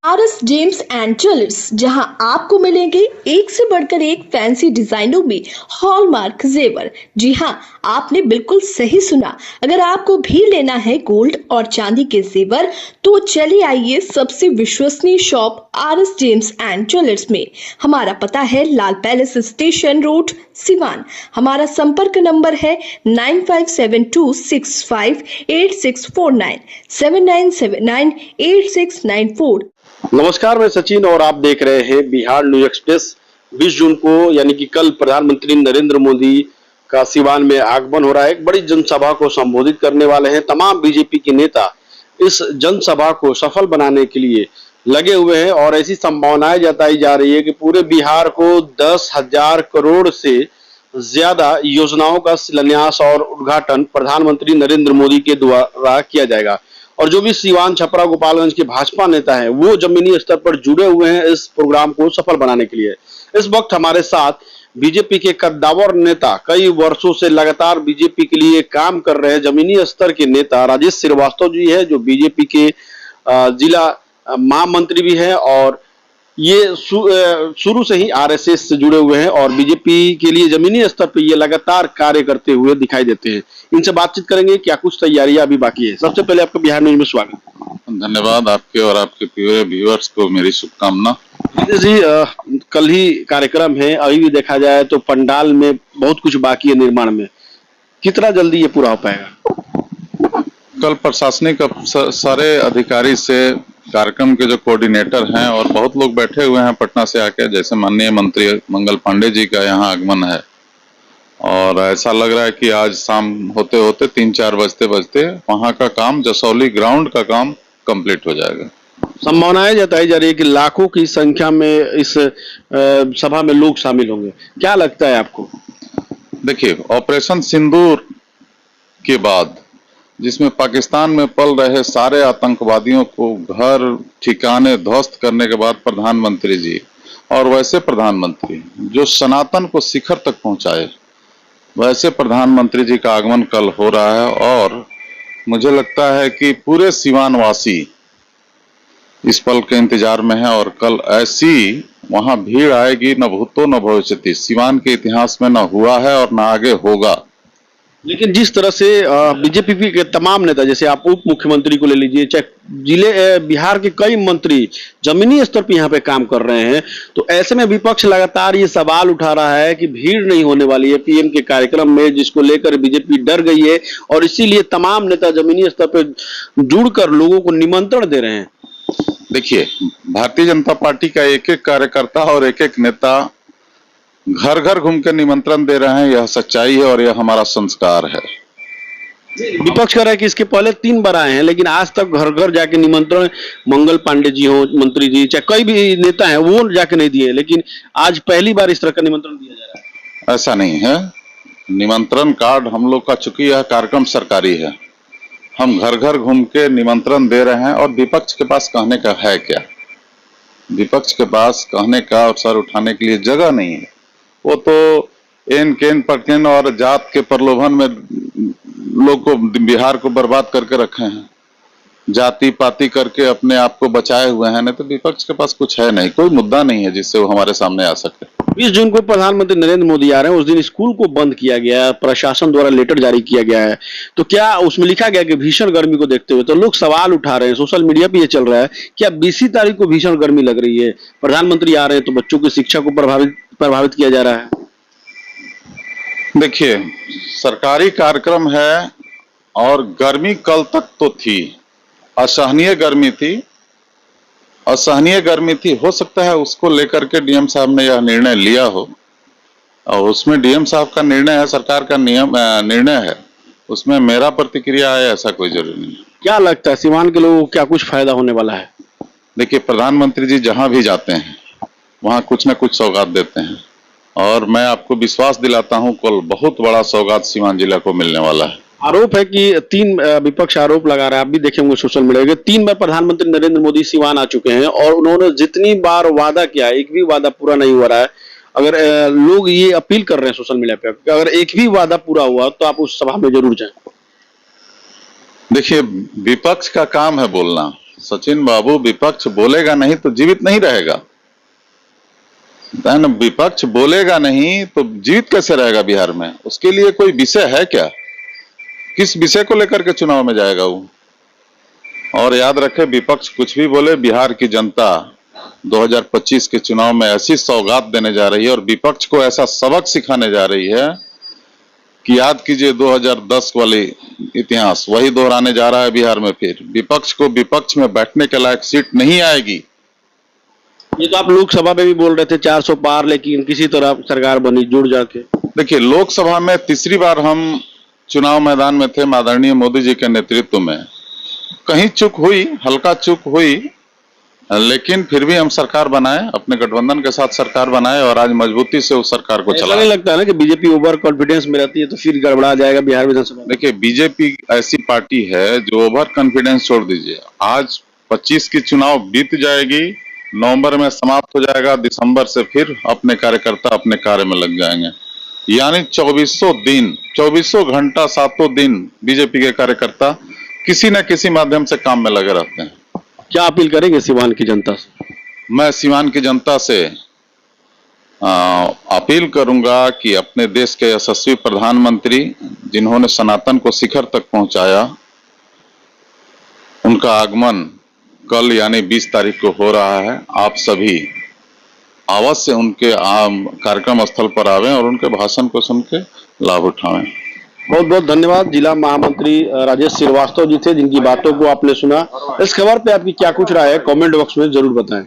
RS James and jewellers, जहां आपको मिलेंगे एक से बढ़कर एक फैंसी डिजाइनों में हॉलमार्क जेवर। जी हां, आपने बिल्कुल सही सुना। अगर आपको भी लेना है गोल्ड और चांदी के जेवर तो चलिए आइए सबसे विश्वसनीय shop RS James and jewellers में। हमारा पता है लाल पैलेस स्टेशन रोड, सिवान। हमारा संपर्क नंबर है 9572658649 79798694। नमस्कार, मैं सचिन और आप देख रहे हैं बिहार न्यूज एक्सप्रेस। 20 जून को यानी कि कल प्रधानमंत्री नरेंद्र मोदी का सिवान में आगमन हो रहा है। एक बड़ी जनसभा को संबोधित करने वाले हैं। तमाम बीजेपी के नेता इस जनसभा को सफल बनाने के लिए लगे हुए हैं और ऐसी संभावनाएं जताई जा रही है कि पूरे बिहार को 10,000 करोड़ से ज्यादा योजनाओं का शिलान्यास और उद्घाटन प्रधानमंत्री नरेंद्र मोदी के द्वारा किया जाएगा। और जो भी सिवान, छपरा, गोपालगंज के भाजपा नेता हैं वो जमीनी स्तर पर जुड़े हुए हैं इस प्रोग्राम को सफल बनाने के लिए। इस वक्त हमारे साथ बीजेपी के कद्दावर नेता, कई वर्षों से लगातार बीजेपी के लिए काम कर रहे हैं, जमीनी स्तर के नेता राजेश श्रीवास्तव जी है, जो बीजेपी के जिला महामंत्री भी है और ये शुरू से ही आरएसएस से जुड़े हुए हैं और बीजेपी के लिए जमीनी स्तर पर ये लगातार कार्य करते हुए दिखाई देते हैं। इनसे बातचीत करेंगे, क्या कुछ तैयारियां अभी बाकी है। सबसे पहले आपका बिहार न्यूज में स्वागत। धन्यवाद। आपके और आपके पूरे व्यूअर्स को मेरी शुभकामना। जी, कल ही कार्यक्रम है। अभी भी देखा जाए तो पंडाल में बहुत कुछ बाकी है निर्माण में, कितना जल्दी ये पूरा हो पाएगा? कल प्रशासनिक सारे अधिकारी से, कार्यक्रम के जो कोऑर्डिनेटर हैं और बहुत लोग बैठे हुए हैं पटना से आके, जैसे माननीय मंत्री मंगल पांडे जी का यहाँ आगमन है और ऐसा लग रहा है कि आज शाम होते होते 3-4 बजते वहाँ का काम, जसौली ग्राउंड का काम कंप्लीट हो जाएगा। संभावनाएं जताई जा रही है कि लाखों की संख्या में इस सभा में लोग शामिल होंगे। क्या लगता है आपको? देखिए, ऑपरेशन सिंदूर के बाद, जिसमें पाकिस्तान में पल रहे सारे आतंकवादियों को घर ठिकाने ध्वस्त करने के बाद प्रधानमंत्री जी, और वैसे प्रधानमंत्री जो सनातन को शिखर तक पहुंचाए, वैसे प्रधानमंत्री जी का आगमन कल हो रहा है और मुझे लगता है कि पूरे सिवान वासी इस पल के इंतजार में है और कल ऐसी वहां भीड़ आएगी, न भूतो न भविष्यति। सिवान के इतिहास में न हुआ है और न आगे होगा। लेकिन जिस तरह से बीजेपी के तमाम नेता, जैसे आप उप मुख्यमंत्री को ले लीजिए, चाहे जिले बिहार के कई मंत्री जमीनी स्तर पर यहाँ पे काम कर रहे हैं, तो ऐसे में विपक्ष लगातार ये सवाल उठा रहा है कि भीड़ नहीं होने वाली है पीएम के कार्यक्रम में, जिसको लेकर बीजेपी डर गई है और इसीलिए तमाम नेता जमीनी स्तर पर जुड़कर लोगों को निमंत्रण दे रहे हैं। देखिए, भारतीय जनता पार्टी का एक एक कार्यकर्ता और एक एक नेता घर घर घूम के निमंत्रण दे रहे हैं। यह सच्चाई है और यह हमारा संस्कार है। विपक्ष कह रहा है कि इसके पहले 3 बार आए हैं लेकिन आज तक घर घर जाके निमंत्रण, मंगल पांडे जी हो, मंत्री जी, चाहे कोई भी नेता है, वो जाके नहीं दिए, लेकिन आज पहली बार इस तरह का निमंत्रण दिया जा रहा है। ऐसा नहीं है। निमंत्रण कार्ड हम लोग का, चूंकि यह कार्यक्रम सरकारी है, हम घर घर घूम के निमंत्रण दे रहे हैं और विपक्ष के पास कहने का है क्या? विपक्ष के पास कहने का और सर उठाने के लिए जगह नहीं है। वो तो एन केन पटकेन और जात के प्रलोभन में लोग को, बिहार को बर्बाद करके रखे हैं, जाति पाति करके अपने आप को बचाए हुए हैं। नहीं तो विपक्ष के पास कुछ है नहीं, कोई मुद्दा नहीं है जिससे वो हमारे सामने आ सके। 20 जून को प्रधानमंत्री नरेंद्र मोदी आ रहे हैं। उस दिन स्कूल को बंद किया गया है, प्रशासन द्वारा लेटर जारी किया गया है, तो क्या उसमें लिखा गया कि भीषण गर्मी को देखते हुए, तो लोग सवाल उठा रहे हैं, सोशल मीडिया पे ये चल रहा है, क्या 20 तारीख को भीषण गर्मी लग रही है, प्रधानमंत्री आ रहे हैं तो बच्चों की शिक्षा को प्रभावित किया जा रहा है? देखिए, सरकारी कार्यक्रम है और गर्मी कल तक तो थी, असहनीय गर्मी थी, असहनीय गर्मी थी। हो सकता है उसको लेकर के डीएम साहब ने यह निर्णय लिया हो और उसमें डीएम साहब का निर्णय है, सरकार का निर्णय है, उसमें मेरा प्रतिक्रिया है, ऐसा कोई जरूरी नहीं। क्या लगता है सिवान के लोगों को क्या कुछ फायदा होने वाला है? देखिए, प्रधानमंत्री जी जहां भी जाते हैं वहां कुछ न कुछ सौगात देते हैं और मैं आपको विश्वास दिलाता हूं कल बहुत बड़ा सौगात सिवान जिला को मिलने वाला है। आरोप है कि 3 विपक्ष आरोप लगा रहा है, आप भी देखे होंगे सोशल मीडिया के, 3 बार प्रधानमंत्री नरेंद्र मोदी सिवान आ चुके हैं और उन्होंने जितनी बार वादा किया, एक भी वादा पूरा नहीं हो रहा है। अगर लोग ये अपील कर रहे हैं सोशल मीडिया पे, अगर एक भी वादा पूरा हुआ तो आप उस सभा में जरूर जाएं। देखिए, विपक्ष का काम है बोलना, सचिन बाबू, विपक्ष बोलेगा नहीं तो जीवित नहीं रहेगा। विपक्ष बोलेगा नहीं तो जीवित कैसे रहेगा बिहार में? उसके लिए कोई विषय है क्या? किस विषय को लेकर के चुनाव में जाएगा वो? और याद रखे, विपक्ष कुछ भी बोले, बिहार की जनता 2025 के चुनाव में ऐसी सौगात देने जा रही है और विपक्ष को ऐसा सबक सिखाने जा रही है कि याद कीजिए 2010 वाली इतिहास वही दोहराने जा रहा है बिहार में। फिर विपक्ष को विपक्ष में बैठने के लायक सीट नहीं आएगी। ये तो आप लोकसभा में भी बोल रहे थे 400 पार, लेकिन किसी तरह सरकार बनी जुड़ जाके। देखिए, लोकसभा में तीसरी बार हम चुनाव मैदान में थे आदरणीय मोदी जी के नेतृत्व में। कहीं चूक हुई, हल्का चूक हुई, लेकिन फिर भी हम सरकार बनाए, अपने गठबंधन के साथ सरकार बनाए और आज मजबूती से उस सरकार को ऐसा चलाए। नहीं लगता है ना कि बीजेपी ओवर कॉन्फिडेंस में रहती है तो फिर गड़बड़ा जाएगा बिहार विधानसभा? देखिए, बीजेपी ऐसी पार्टी है जो ओवर कॉन्फिडेंस छोड़ दीजिए। आज 25 की चुनाव बीत जाएगी, नवंबर में समाप्त हो जाएगा, दिसंबर से फिर अपने कार्यकर्ता अपने कार्य में लग जाएंगे। यानी 2400 घंटा 7 दिन बीजेपी के कार्यकर्ता किसी न किसी माध्यम से काम में लगे रहते हैं। क्या अपील करेंगे सीवान की जनता से? मैं सीवान की जनता से अपील करूंगा कि अपने देश के यशस्वी प्रधानमंत्री जिन्होंने सनातन को शिखर तक पहुंचाया, उनका आगमन कल यानी 20 तारीख को हो रहा है। आप सभी अवश्य उनके कार्यक्रम स्थल पर आवें और उनके भाषण को सुन के लाभ उठावें। बहुत बहुत धन्यवाद। जिला महामंत्री राजेश श्रीवास्तव जी थे, जिनकी बातों को आपने सुना। इस खबर पे आपकी क्या कुछ राय है, कमेंट बॉक्स में जरूर बताएं।